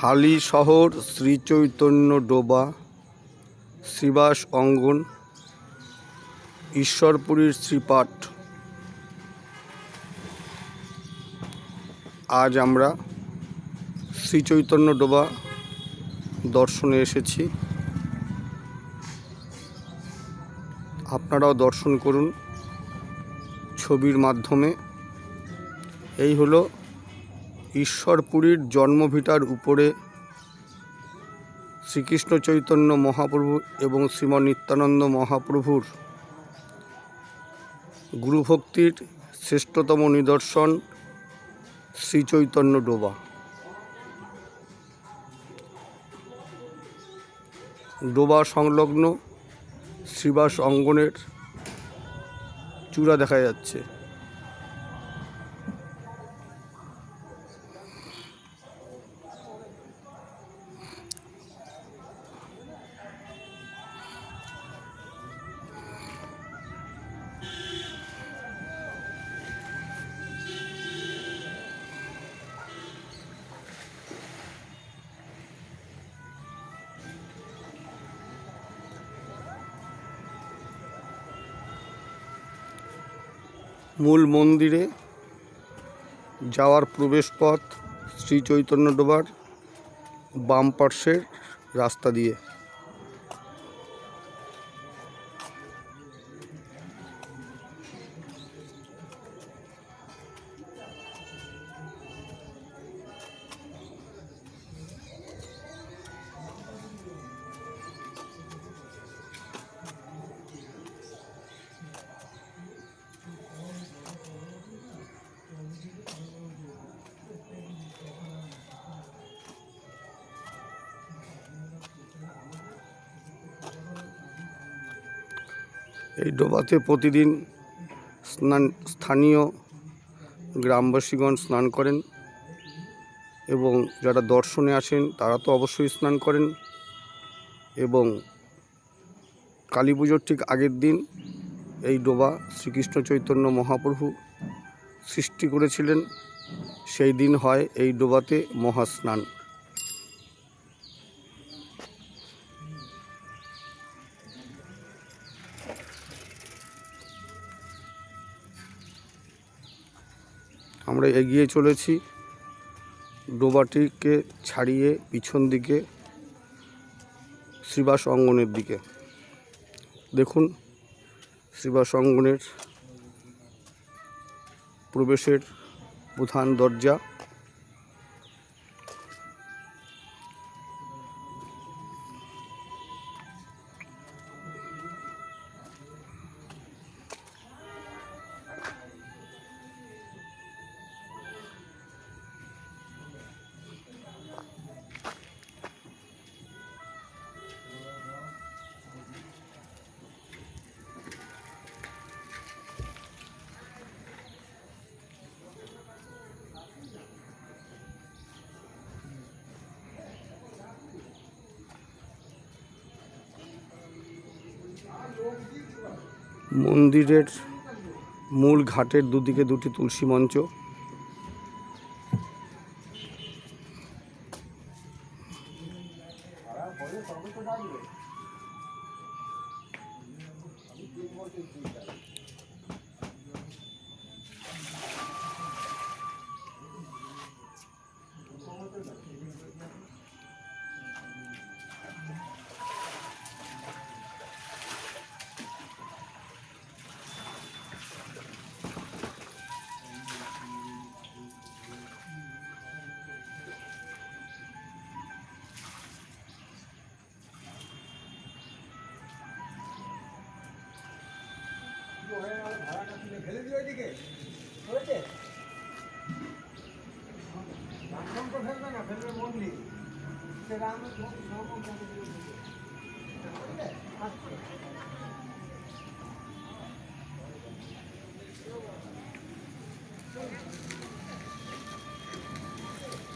হালি শহর শ্রী চৈতন্য ডোবা, শ্রীবাস অঙ্গন, ঈশ্বরপুরীর শ্রীপাঠ। আজ আমরা শ্রী চৈতন্য ডোবা দর্শনে এসেছি। আপনারাও দর্শন করুন ছবির মাধ্যমে। এই হলো ঈশ্বরপুরীর জন্মভিটার উপরে শ্রীকৃষ্ণ চৈতন্য মহাপ্রভু এবং শ্রীমন নিত্যানন্দ মহাপ্রভুর গুরুভক্তির শ্রেষ্ঠতম নিদর্শন শ্রী চৈতন্য ডোবা। ডোবা সংলগ্ন শ্রীবাস অঙ্গনের চূড়া দেখা যাচ্ছে। মূল মন্দিরে যাওয়ার প্রবেশপথ শ্রী চৈতন্য ডোবার বাম পার্শ্বের রাস্তা দিয়ে। এই ডোবাতে প্রতিদিন স্থানীয় গ্রামবাসীগণ স্নান করেন এবং যারা দর্শনে আসেন তারা তো অবশ্যই স্নান করেন। এবং কালী পুজোর ঠিক আগের দিন এই ডোবা শ্রীকৃষ্ণ চৈতন্য মহাপ্রভু সৃষ্টি করেছিলেন, সেই দিন হয় এই ডোবাতে মহাস্নান। আমরা এগিয়ে চলেছি ডোবাটিকে ছাড়িয়ে পিছন দিকে শ্রীবাস অঙ্গনের দিকে। দেখুন শ্রীবাস অঙ্গনের প্রবেশের প্রধান দরজা। মন্দিরের মূল ঘাটের দুদিকে দুটি তুলসী মঞ্চ।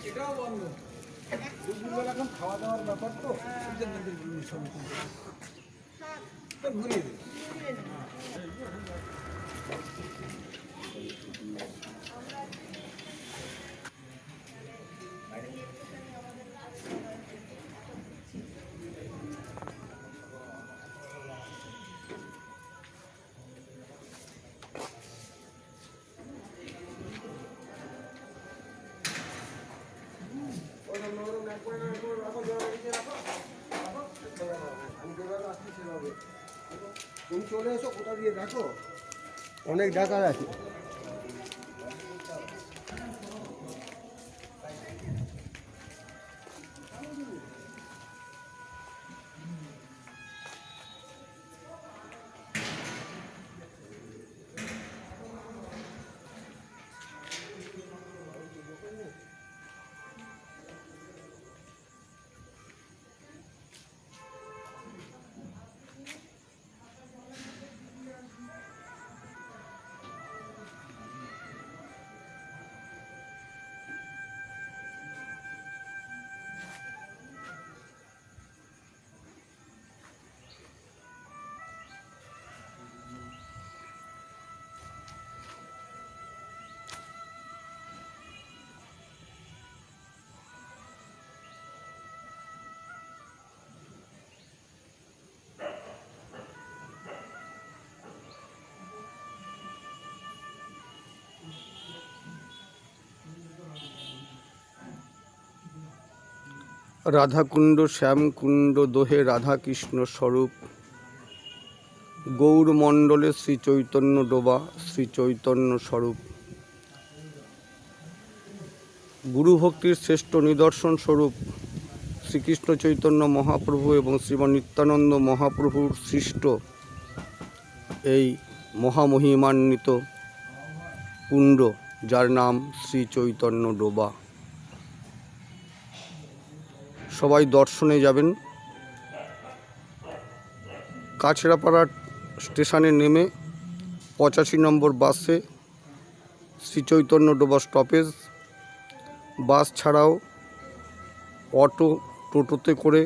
এটাও বন্ধ। দুপুরবেলা এখন খাওয়া দাওয়ার ব্যাপার তো ঘুরিয়ে দিই। তুমি চলে এসো, কোথা দিয়ে দেখো অনেক ডাকার আছে। রাধাকুণ্ড শ্যামকুণ্ড দোহে রাধাকৃষ্ণ স্বরূপ, গৌরমণ্ডলে শ্রী চৈতন্য ডোবা শ্রী চৈতন্য স্বরূপ। গুরুভক্তির শ্রেষ্ঠ নিদর্শন স্বরূপ শ্রীকৃষ্ণ চৈতন্য মহাপ্রভু এবং শ্রীমান নিত্যানন্দ মহাপ্রভুর সৃষ্ট এই মহামহিমান্বিত কুণ্ড, যার নাম শ্রী চৈতন্য ডোবা। সবাই দর্শনে যাবেন। কাছড়াপাড়া স্টেশনে নেমে 85 নম্বর বাসে শ্রী চৈতন্য ডোবা স্টপেজ, বাস ছাড়াও অটো টোটোতে করে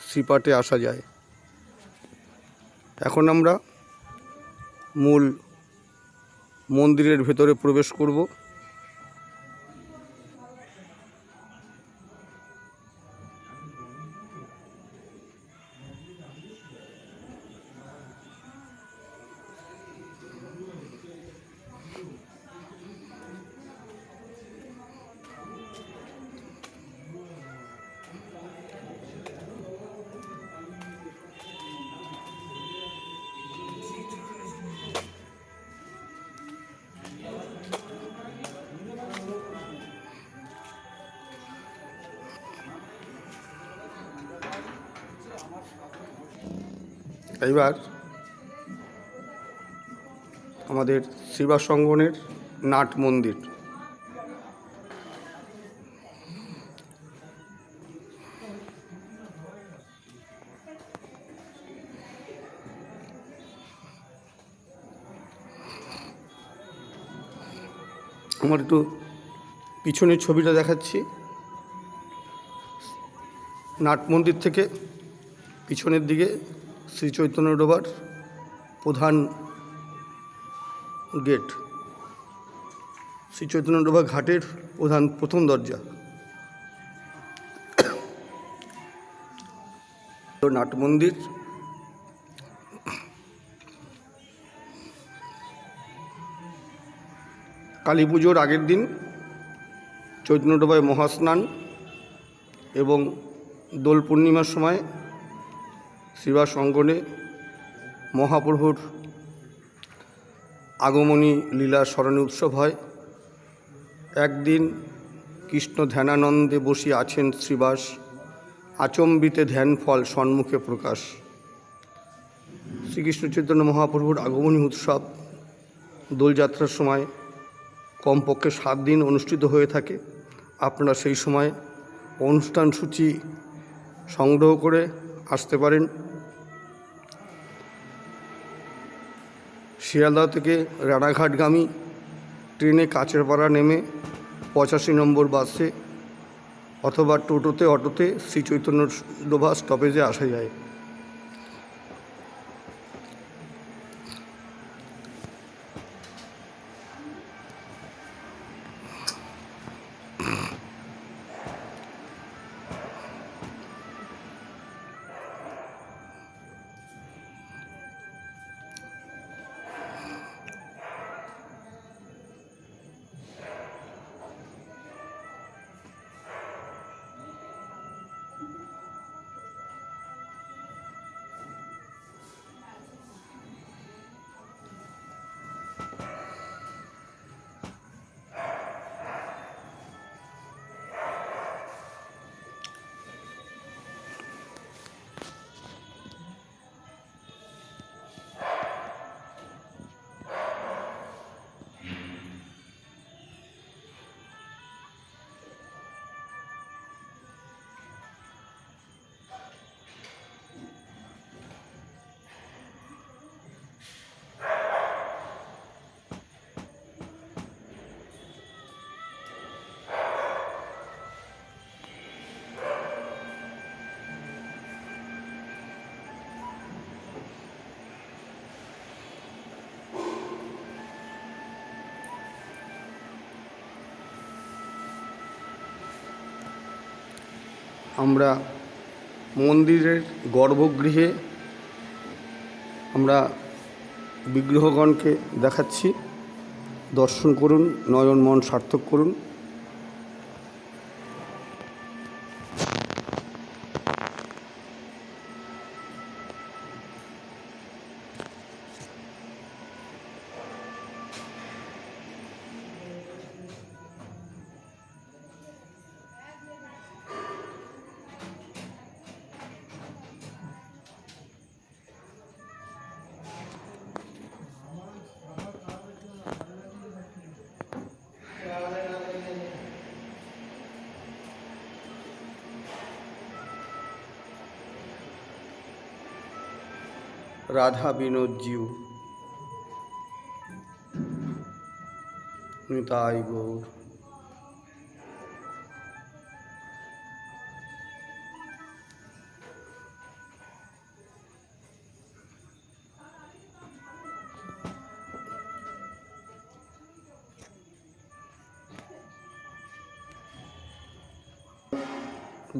শ্রীপাটে আসা যায়। এখন আমরা মূল মন্দিরের ভেতরে প্রবেশ করব। এইবার আমাদের সেবা সংগঠনের নাট মন্দির। আমার একটু পিছনের ছবিটা দেখাচ্ছি। নাট মন্দির থেকে পিছনের দিকে শ্রী চৈতন্য ডোবার প্রধান গেট, শ্রী চৈতন্য ডোবা ঘাটের প্রথম দরজা। নাট মন্দির কালী পুজোর আগের দিন চৈতন্য ডোবায় মহাস্নান এবং দোল পূর্ণিমার সময় সেবা অঙ্গনে মহাপ্রভুর আগমনী লীলা স্মরণী উৎসব হয়। একদিন কৃষ্ণ ধ্যানানন্দে বসি আছেন শ্রীবাস, আচম্বিতে ধ্যান ফল সন্মুখে প্রকাশ। শ্রীকৃষ্ণ চৈতন্য মহাপ্রভুর আগমনী উৎসব দোলযাত্রার সময় কমপক্ষে 7 দিন অনুষ্ঠিত হয়ে থাকে। আপনারা সেই সময় অনুষ্ঠান সূচি সংগ্রহ করে আসতে পারেন। শিয়ালদা থেকে রানাঘাটগামী ট্রেনে কাছেরপাড়া নেমে 85 নম্বর বাসে অথবা অটোতে শ্রী চৈতন্য ডোবা স্টপেজে আসা যায়। আমরা মন্দিরের গর্ভগৃহে আমরা বিগ্রহগণকে দেখাচ্ছি। দর্শন করুন, নয়ন মন সার্থক করুন। রাধা বিনোদ জিউ নিতাই গৌর।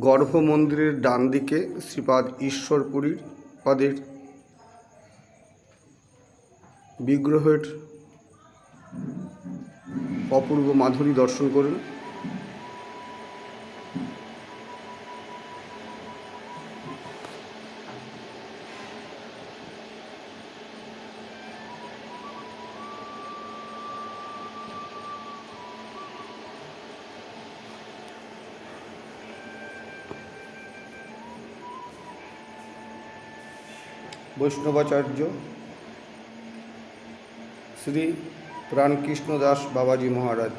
গর্ভ মন্দিরের ডান দিকে শ্রীপাদ ঈশ্বরপুরীর পাদের বিগ্রহের অপূর্ব মাধুরী দর্শন করুন। বৈষ্ণবাচার্য শ্রী প্রাণকৃষ্ণ দাস বাবাজি মহারাজ।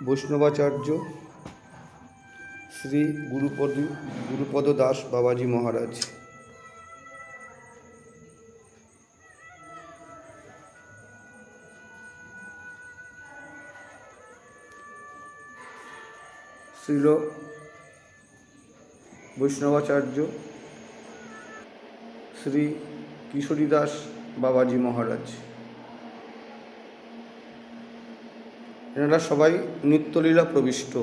বৈষ্ণবাচার্য শ্রী গুরুপদ দাস বাবাজি মহারাজ। শ্রীল বৈষ্ণবাচার্য শ্রী কিশোরীদাস বাবাজি মহারাজ। এনারা সবাই নিত্যলীলা প্রবিষ্ট।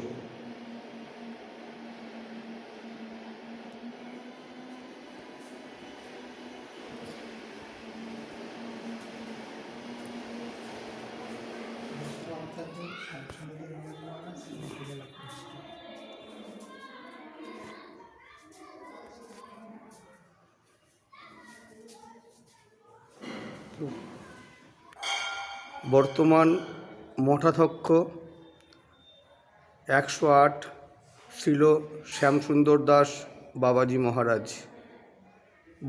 বর্তমান মঠাধ্যক্ষ 108 শ্রীল শ্যামসুন্দর দাস বাবাজি মহারাজ।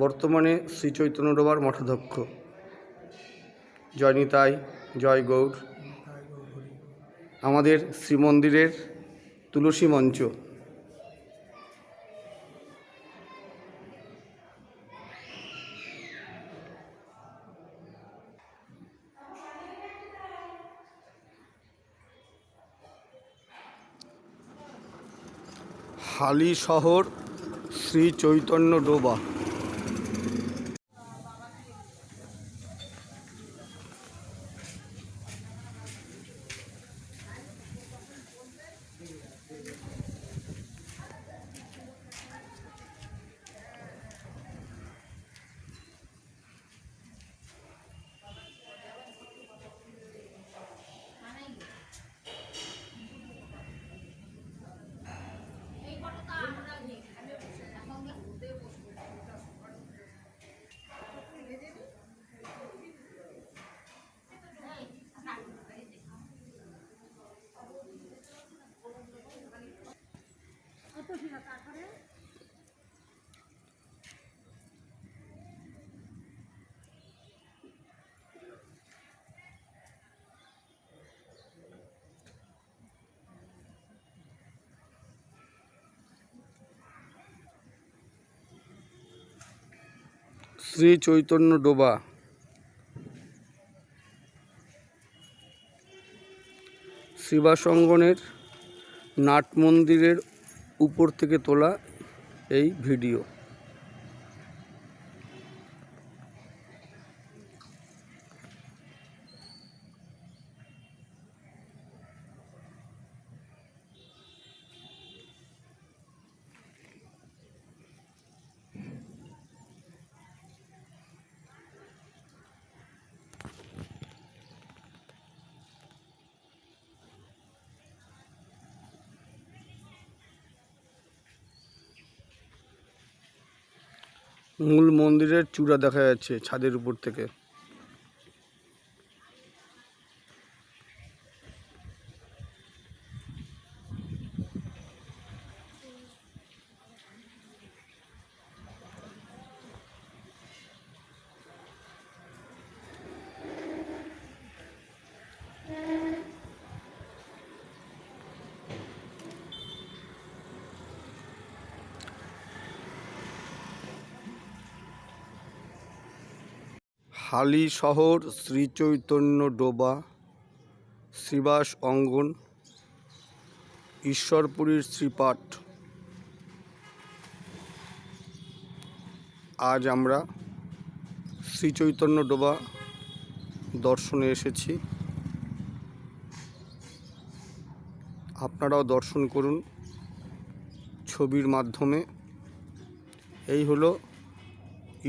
বর্তমানে শ্রী চৈতন্য ডোবার মঠাধ্যক্ষ। জয় নিতাই, জয় গৌর। আমাদের শ্রীমন্দিরের তুলসী মঞ্চ। হালি শহর শ্রী চৈতন্য ডোবা। শ্রী চৈতন্য ডোবা। শিবাসঙ্গনের নাট মন্দিরের উপর থেকে তোলা এই ভিডিও। মূল মন্দিরের চূড়া দেখা যাচ্ছে ছাদের উপর থেকে। হালি শহর, শ্রী চৈতন্য ডোবা, শ্রীবাস অঙ্গন, ঈশ্বরপুরীর শ্রীপাঠ। আজ আমরা শ্রী চৈতন্য ডোবা দর্শনে এসেছি। আপনারাও দর্শন করুন ছবির মাধ্যমে। এই হলো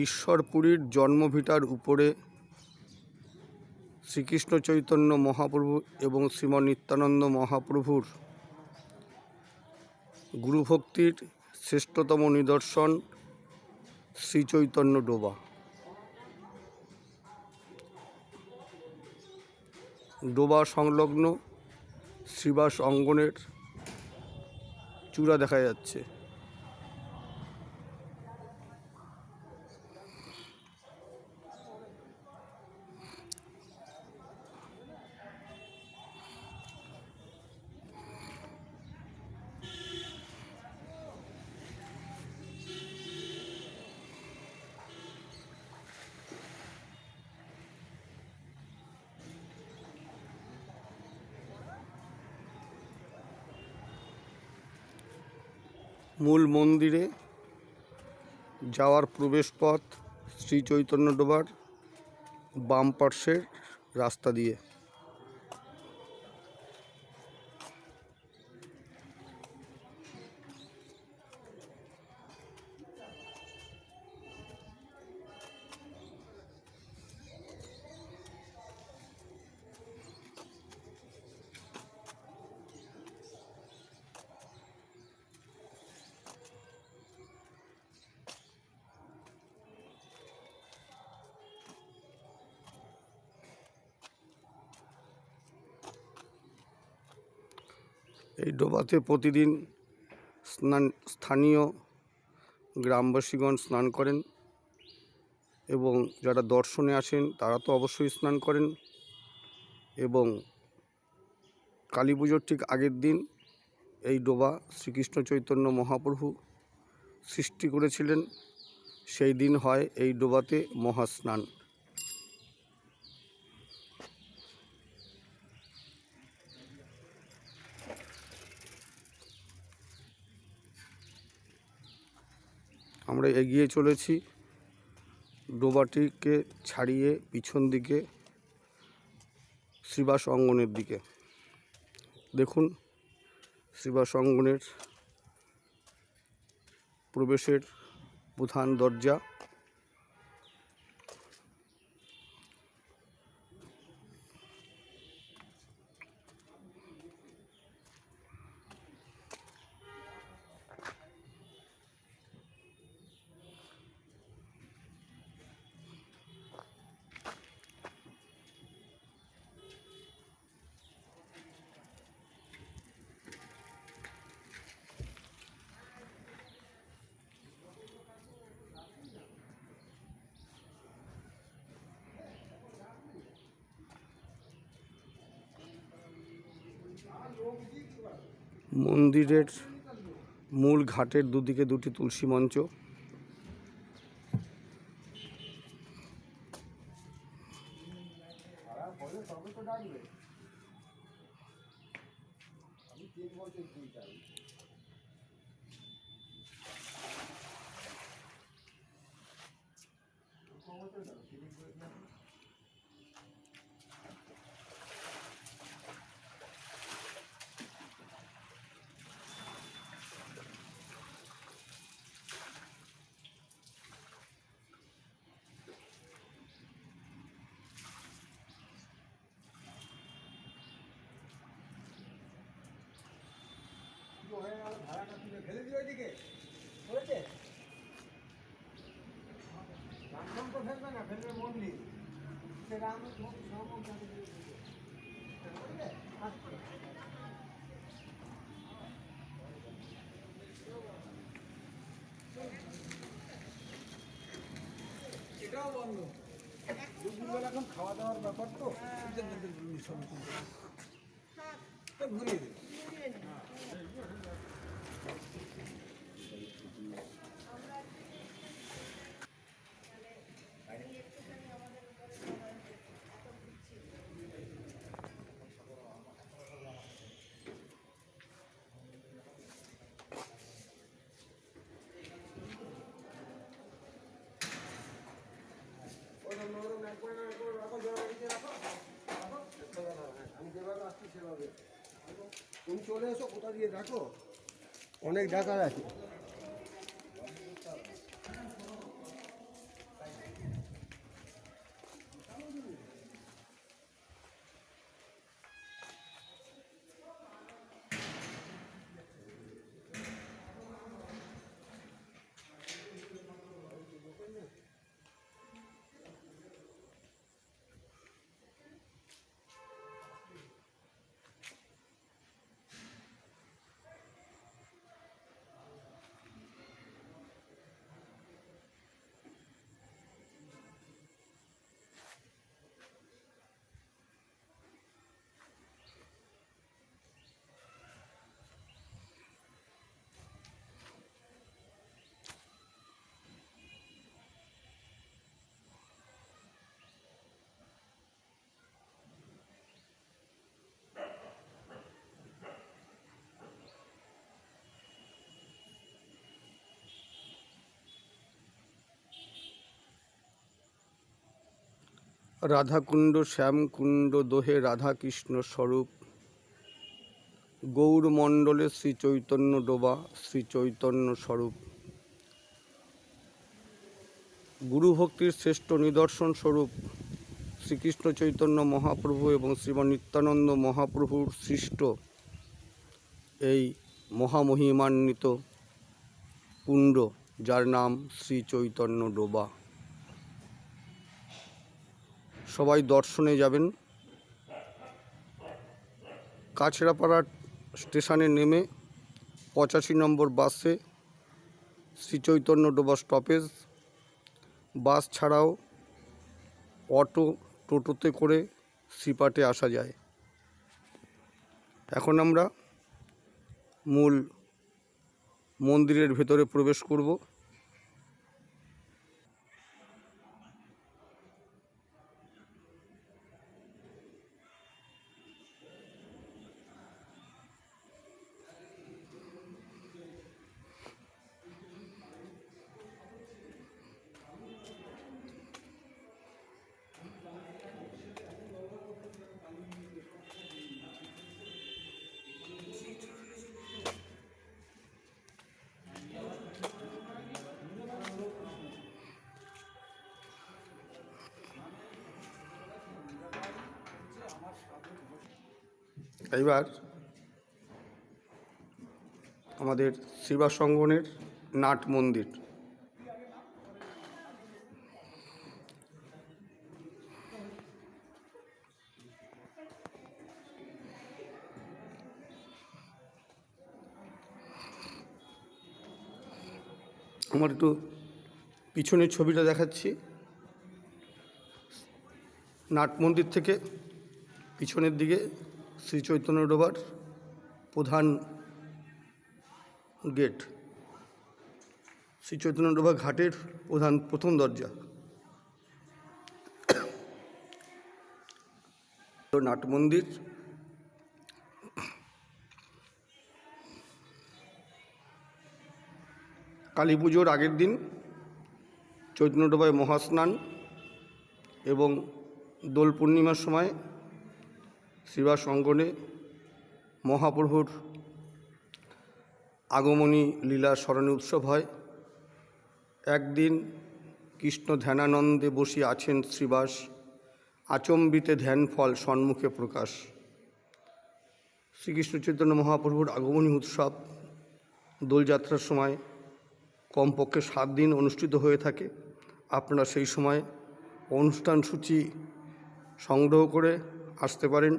ঈশ্বরপুরীর জন্মভিটার উপরে শ্রীকৃষ্ণ চৈতন্য মহাপ্রভু এবং শ্রীমন নিত্যানন্দ মহাপ্রভুর গুরুভক্তির শ্রেষ্ঠতম নিদর্শন শ্রী চৈতন্য ডোবা। ডোবা সংলগ্ন শ্রীবাস অঙ্গনের চূড়া দেখা যাচ্ছে। মূল মন্দিরে যাওয়ার প্রবেশপথ শ্রী চৈতন্য ডোবার বাম পার্শ্বের রাস্তা দিয়ে। এই ডোবাতে প্রতিদিন স্থানীয় গ্রামবাসীগণ স্নান করেন এবং যারা দর্শনে আসেন তারা তো অবশ্যই স্নান করেন। এবং কালী পুজোর ঠিক আগের দিন এই ডোবা শ্রীকৃষ্ণ চৈতন্য মহাপ্রভু সৃষ্টি করেছিলেন, সেই দিন হয় এই ডোবাতে মহাস্নান। আমরা এগিয়ে চলেছি ডোবাটিকে ছাড়িয়ে পিছন দিকে শ্রীবাস অঙ্গনের দিকে। দেখুন শ্রীবাস অঙ্গনের প্রবেশের প্রধান দরজা। মন্দিরের মূল ঘাটের দুদিকে দুটি তুলসী মঞ্চ। ফেলবে মন্দির এটাও বন্ধ। দুপুরবেলা এখন খাওয়া দাওয়ার ব্যাপার তো ঘুরিয়ে দিই। আমি যেভাবে আসছি সেভাবে তুমি চলে এসো, কোথা দিয়ে দেখো অনেক দেখার আছে। রাধাকুণ্ড শ্যামকুণ্ড দোহে রাধাকৃষ্ণ স্বরূপ, গৌরমণ্ডলে শ্রী চৈতন্য ডোবা শ্রী চৈতন্য স্বরূপ। গুরুভক্তির শ্রেষ্ঠ নিদর্শন স্বরূপ শ্রীকৃষ্ণ চৈতন্য মহাপ্রভু এবং শ্রীমান নিত্যানন্দ মহাপ্রভুর সৃষ্ট এই মহামহিমান্বিত কুণ্ড, যার নাম শ্রী চৈতন্য ডোবা। সবাই দর্শনে যাবেন। কাছড়াপাড়া স্টেশনে নেমে 85 নম্বর বাসে শ্রী চৈতন্য ডোবা স্টপেজ, বাস ছাড়াও অটো, টোটোতে করে শ্রীপাটে আসা যায়। এখন আমরা মূল মন্দিরের ভেতরে প্রবেশ করব। এইবার আমাদের সেবা সংগঠনের নাট মন্দির। আমার একটু পিছনের ছবিটা দেখাচ্ছি। নাট মন্দির থেকে পিছনের দিকে শ্রী চৈতন্য ডোবার প্রধান গেট, শ্রী চৈতন্য ডোবা ঘাটের প্রথম দরজা। নাট মন্দির কালী পুজোর আগের দিন চৈতন্য ডোবায় মহাস্নান এবং দোল পূর্ণিমার সময় সেবা অঙ্গনে মহাপ্রভুর আগমনী লীলা স্মরণে উৎসব হয়। একদিন কৃষ্ণ ধ্যানানন্দে বসিয়া আছেন শ্রীবাস, আচম্বিতে ধ্যান ফল সন্মুখে প্রকাশ। শ্রীকৃষ্ণ চৈতন্য মহাপ্রভুর আগমনী উৎসব দোলযাত্রার সময় কমপক্ষে 7 দিন অনুষ্ঠিত হয়ে থাকে। আপনারা সেই সময় অনুষ্ঠানসূচি সংগ্রহ করে আসতে পারেন।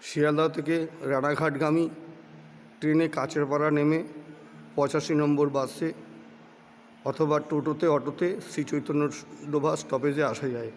শিয়ালদহ থেকে রানাঘাটগামী ট্রেনে কাছেরপাড়া নেমে 85 নম্বর বাসে অথবা টোটোতে অটোতে শ্রী চৈতন্য ডোবা স্টপেজে আসা যায়।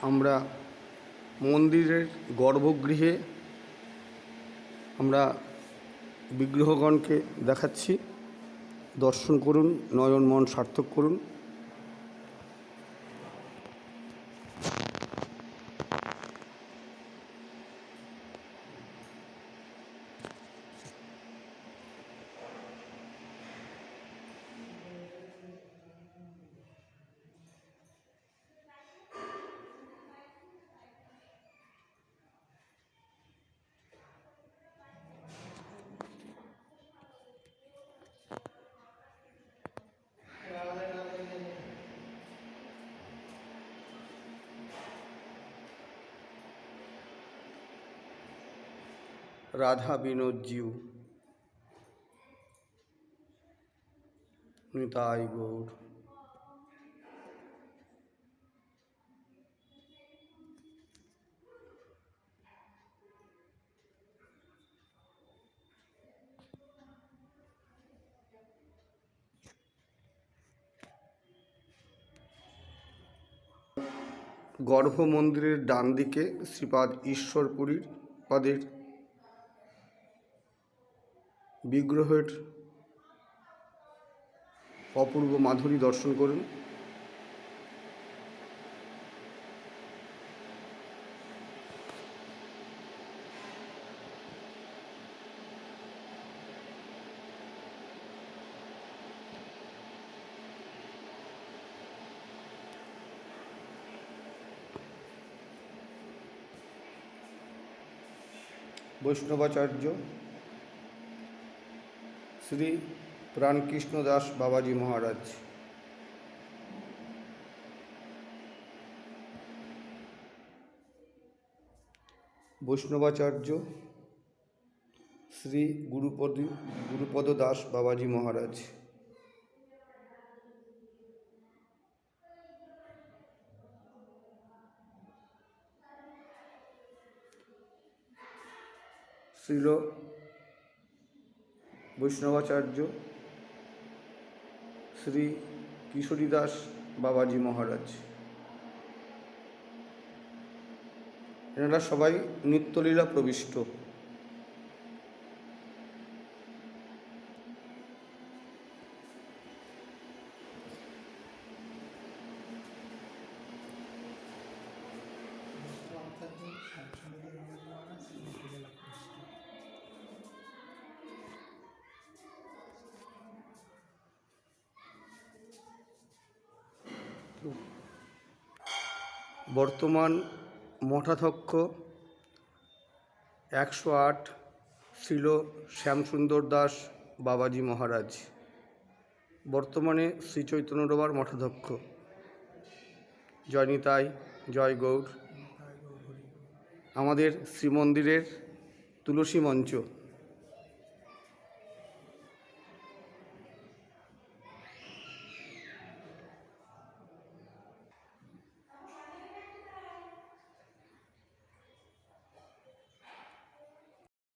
আমরা মন্দিরের গর্ভগৃহে আমরা বিগ্রহগণকে দেখাচ্ছি। দর্শন করুন, নয়ন মন সার্থক করুন। রাধা বিনোদ জিউ, নিতাই গৌর। গর্ভ মন্দিরের ডান দিকে শ্রীপাদ ঈশ্বরপুরীর পাদের বিগ্রহের অপূর্ব মাধুরী দর্শন করুন। বৈষ্ণবাচার্য শ্রী প্রাণকৃষ্ণ দাস বাবাজি মহারাজ, বৈষ্ণবাচার্য শ্রী গুরুপদ দাস বাবাজি মহারাজ, শ্রীল বৈষ্ণবাচার্য শ্রী কিশোরীদাস বাবাজি মহারাজ। এনারা সবাই নিত্যলীলা প্রবিষ্ট। বর্তমান মঠাধ্যক্ষ 108 শ্রীল শ্যামসুন্দর দাস বাবাজি মহারাজ, বর্তমানে শ্রী চৈতন্য ডোবার মঠাধ্যক্ষ। জয় নিতাই, জয় গৌর। আমাদের শ্রীমন্দিরের তুলসী মঞ্চ